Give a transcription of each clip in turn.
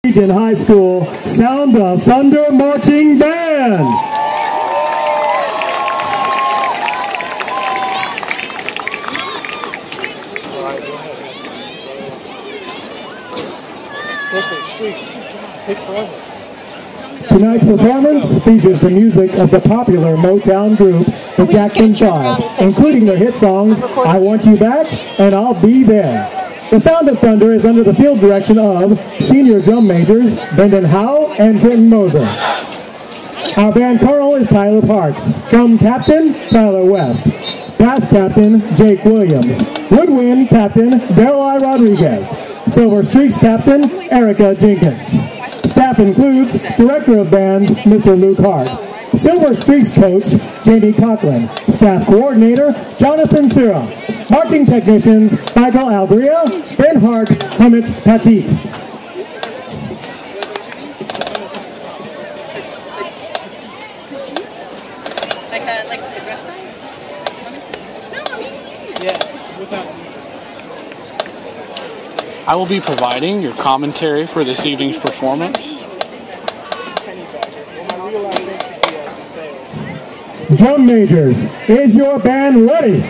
Region High School Sound of Thunder Marching Band. Tonight's performance features the music of the popular Motown group, the Jackson 5, including their hit songs, I Want You Back and I'll Be There. The Sound of Thunder is under the field direction of senior drum majors Brendan Howe and Trenton Moser. Our band colonel is Tyler Parks, drum captain Tyler West, bass captain Jake Williams, woodwind captain Darrell Rodriguez, silver streaks captain Erica Jenkins. Staff includes Director of Bands, Mr. Luke Hart. Silver Streaks Coach, Jamie Coughlin. Staff Coordinator, Jonathan Sira. Marching Technicians, Michael Albria, Ben Hart, Clement Petit. Like the dress size? No, I'm easy. Yeah, I will be providing your commentary for this evening's performance. Drum majors, is your band ready?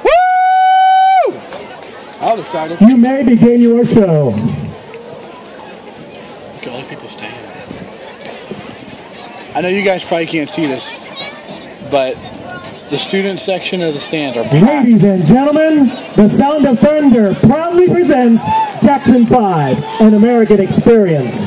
Woo! I'm excited. You may begin your show. Look at all the people staying. I know you guys probably can't see this, but the student section of the stands are packed. Ladies and gentlemen, the Sound of Thunder proudly presents Jackson 5, an American Experience.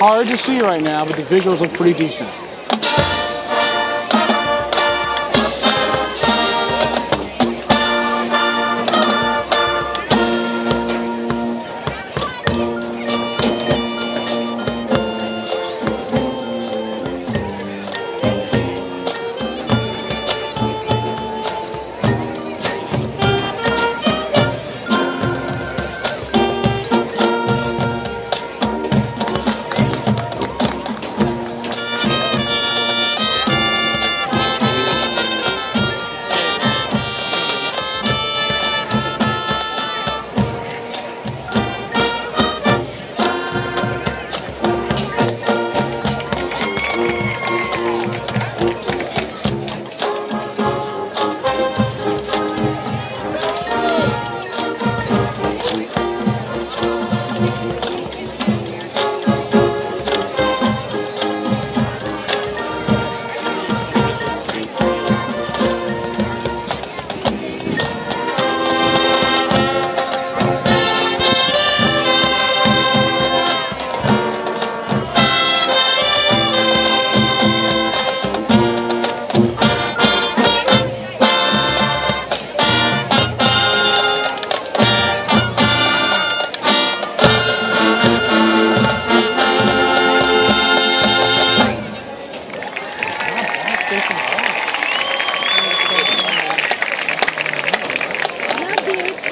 Hard to see right now, but the visuals look pretty decent.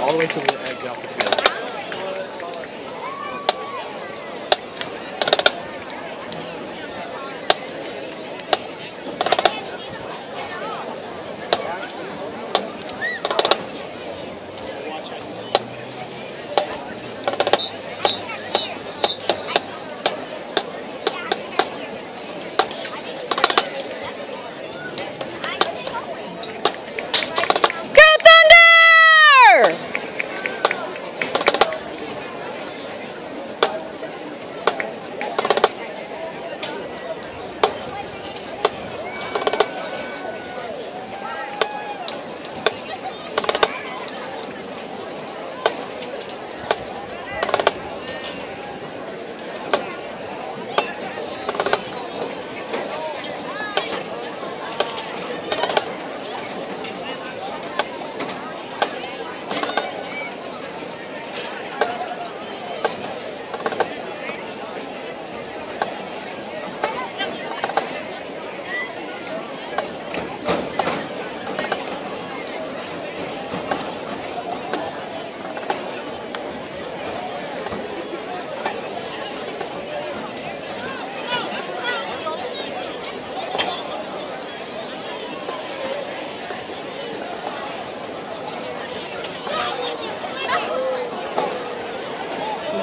all the way to the edge off the field.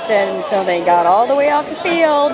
Said until they got all the way off the field.